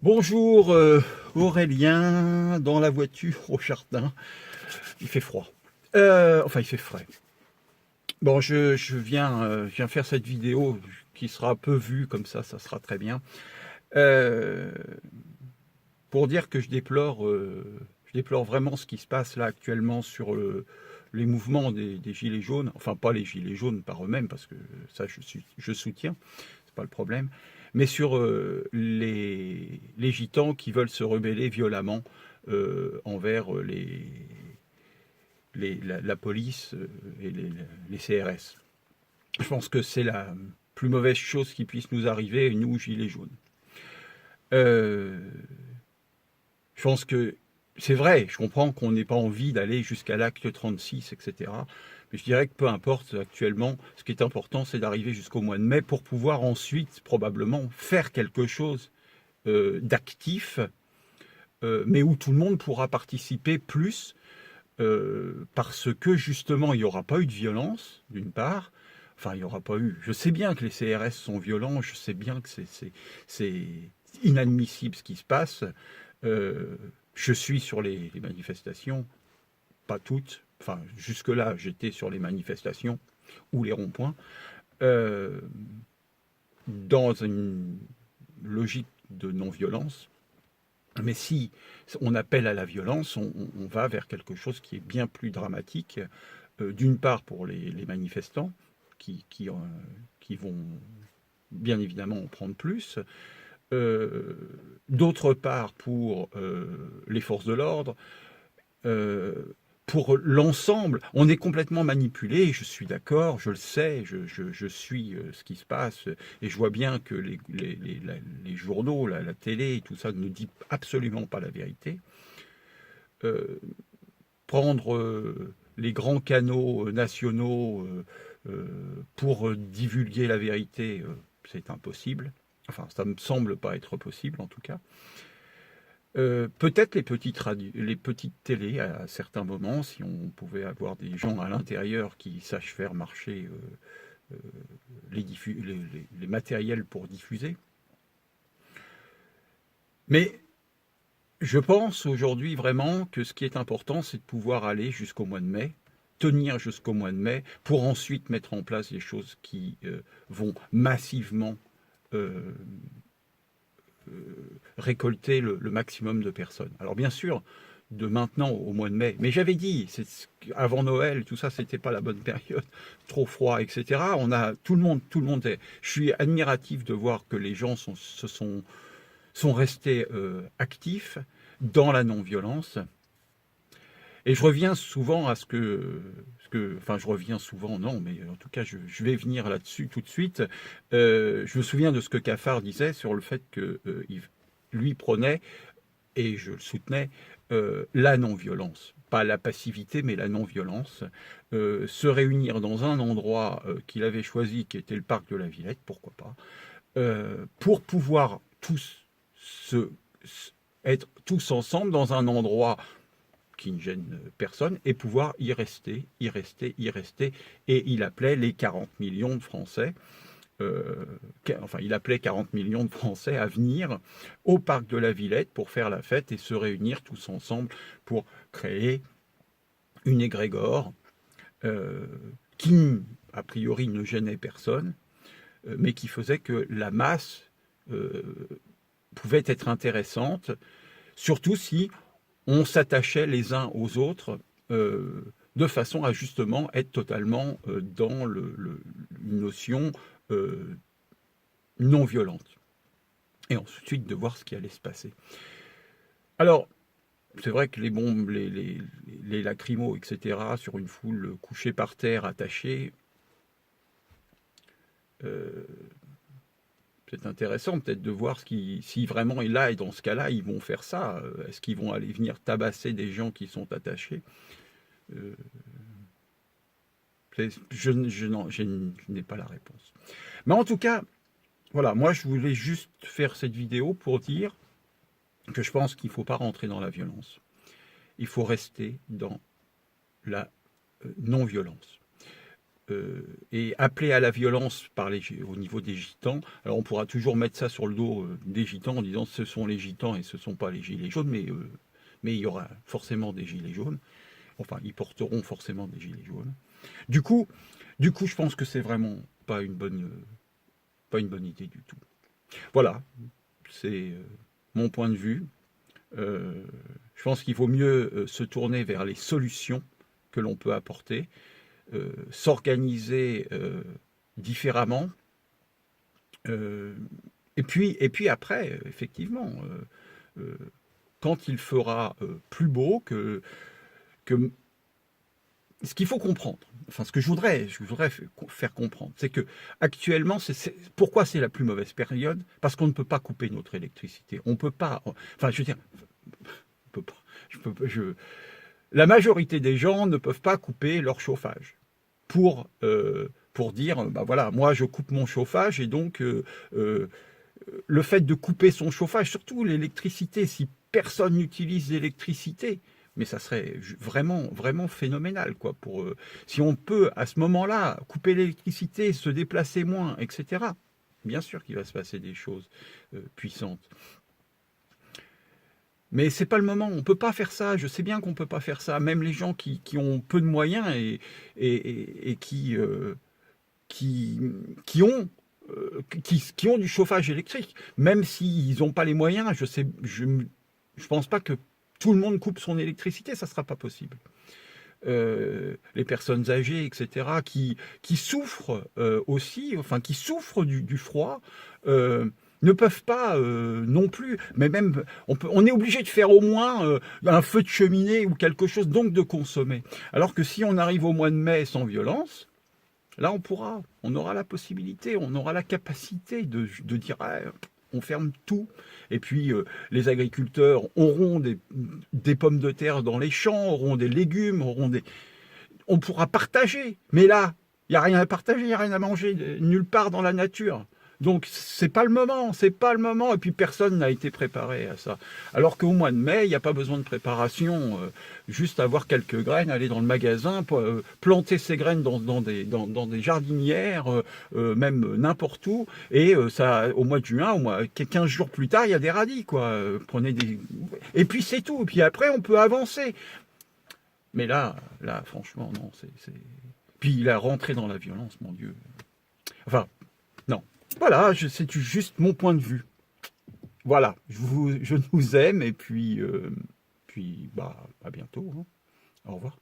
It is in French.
Bonjour Aurélien, dans la voiture au jardin. Il fait froid. Enfin, il fait frais. Bon, je viens faire cette vidéo qui sera peu vue, comme ça sera très bien. Euh, pour dire que je déplore vraiment ce qui se passe là actuellement sur les mouvements des Gilets jaunes. Enfin, pas les Gilets jaunes par eux-mêmes, parce que ça, je soutiens, c'est pas le problème. Mais sur les gitans qui veulent se rebeller violemment envers la police et les CRS. Je pense que c'est la plus mauvaise chose qui puisse nous arriver, nous, Gilets jaunes. Euh, je pense que c'est vrai, je comprends qu'on n'ait pas envie d'aller jusqu'à l'acte 36, etc. Mais je dirais que peu importe actuellement, ce qui est important, c'est d'arriver jusqu'au mois de mai pour pouvoir ensuite probablement faire quelque chose d'actif, mais où tout le monde pourra participer plus, parce que justement, il n'y aura pas eu de violence, d'une part. Enfin, il n'y aura pas eu. Je sais bien que les CRS sont violents, je sais bien que c'est inadmissible ce qui se passe. Euh, je suis sur les manifestations, pas toutes. Enfin, jusque-là, j'étais sur les manifestations ou les ronds-points, euh, dans une logique de non-violence. Mais si on appelle à la violence, on va vers quelque chose qui est bien plus dramatique, d'une part pour les manifestants, qui vont bien évidemment en prendre plus, euh, d'autre part pour les forces de l'ordre, euh, pour l'ensemble. On est complètement manipulé, je suis d'accord, je le sais, je suis ce qui se passe, et je vois bien que les journaux, la télé, tout ça ne dit absolument pas la vérité. Euh, prendre les grands canaux nationaux pour divulguer la vérité, c'est impossible. Enfin, ça me semble pas être possible en tout cas. Peut-être les petites télés à certains moments, si on pouvait avoir des gens à l'intérieur qui sachent faire marcher les matériels pour diffuser. Mais je pense aujourd'hui vraiment que ce qui est important, c'est de pouvoir aller jusqu'au mois de mai, tenir jusqu'au mois de mai, pour ensuite mettre en place des choses qui vont massivement euh, récolter le maximum de personnes. Alors bien sûr, de maintenant au mois de mai, mais j'avais dit, avant Noël, tout ça, c'était pas la bonne période, trop froid, etc. On a tout le monde est. Je suis admiratif de voir que les gens sont restés actifs dans la non-violence. Et je reviens souvent à enfin je reviens souvent, non, mais en tout cas je vais venir là-dessus tout de suite. Je me souviens de ce que Cafard disait sur le fait que lui prenait, et je le soutenais, la non-violence. Pas la passivité, mais la non-violence. Se réunir dans un endroit qu'il avait choisi, qui était le parc de la Villette, pourquoi pas, pour pouvoir tous se, être tous ensemble dans un endroit qui ne gêne personne, et pouvoir y rester, y rester, y rester. Et il appelait les 40 millions de Français, euh, enfin il appelait 40 millions de Français à venir au parc de la Villette pour faire la fête et se réunir tous ensemble pour créer une égrégore euh, qui, a priori, ne gênait personne, mais qui faisait que la masse euh, pouvait être intéressante, surtout si on s'attachait les uns aux autres, de façon à justement être totalement dans une notion euh, non violente. Et ensuite de voir ce qui allait se passer. Alors, c'est vrai que les bombes, les lacrymos, etc., sur une foule couchée par terre, attachée, euh, c'est intéressant peut-être de voir si vraiment est là, et dans ce cas-là, ils vont faire ça. Est-ce qu'ils vont aller venir tabasser des gens qui sont attachés? euh, je n'ai pas la réponse. Mais en tout cas, voilà, moi je voulais juste faire cette vidéo pour dire que je pense qu'il ne faut pas rentrer dans la violence. Il faut rester dans la non-violence. et appelé à la violence au niveau des gitans. Alors on pourra toujours mettre ça sur le dos des gitans en disant ce sont les gitans et ce ne sont pas les gilets jaunes, mais il y aura forcément des gilets jaunes. Enfin, ils porteront forcément des gilets jaunes. Du coup, je pense que c'est vraiment pas une bonne idée du tout. Voilà, c'est mon point de vue. Je pense qu'il vaut mieux se tourner vers les solutions que l'on peut apporter, s'organiser différemment. Et puis après, effectivement, quand il fera plus beau ce qu'il faut comprendre, enfin ce que je voudrais faire comprendre, c'est que actuellement, pourquoi c'est la plus mauvaise période? Parce qu'on ne peut pas couper notre électricité. On peut pas. Enfin, je veux dire, on peut pas. La majorité des gens ne peuvent pas couper leur chauffage pour dire, bah voilà, moi je coupe mon chauffage et donc le fait de couper son chauffage, surtout l'électricité, si personne n'utilise l'électricité, mais ça serait vraiment, vraiment phénoménal, quoi. Si on peut, à ce moment-là, couper l'électricité, se déplacer moins, etc., bien sûr qu'il va se passer des choses puissantes. Mais c'est pas le moment, on peut pas faire ça, je sais bien qu'on peut pas faire ça, même les gens qui ont peu de moyens et qui ont du chauffage électrique, même s'ils n'ont pas les moyens, je pense pas que tout le monde coupe son électricité, ça sera pas possible. Les personnes âgées, etc., qui souffrent aussi, enfin qui souffrent du froid, ne peuvent pas non plus, mais même on est obligé de faire au moins un feu de cheminée ou quelque chose, donc de consommer. Alors que si on arrive au mois de mai sans violence, là on aura la possibilité, on aura la capacité de dire on ferme tout. Et puis les agriculteurs auront des pommes de terre dans les champs, auront des légumes, on pourra partager. Mais là, il n'y a rien à partager, il n'y a rien à manger nulle part dans la nature. Donc c'est pas le moment. Et puis personne n'a été préparé à ça. Alors qu'au mois de mai, il n'y a pas besoin de préparation. Juste avoir quelques graines, aller dans le magasin, planter ces graines dans des jardinières, même n'importe où. Et ça, au mois de juin, 15 jours plus tard, il y a des radis, quoi. Et puis c'est tout. Et puis après, on peut avancer. Mais là, franchement, non. Puis la rentrée dans la violence, mon Dieu. Enfin, non. Voilà, c'est juste mon point de vue. Voilà, je vous aime et puis bah, à bientôt. Hein. Au revoir.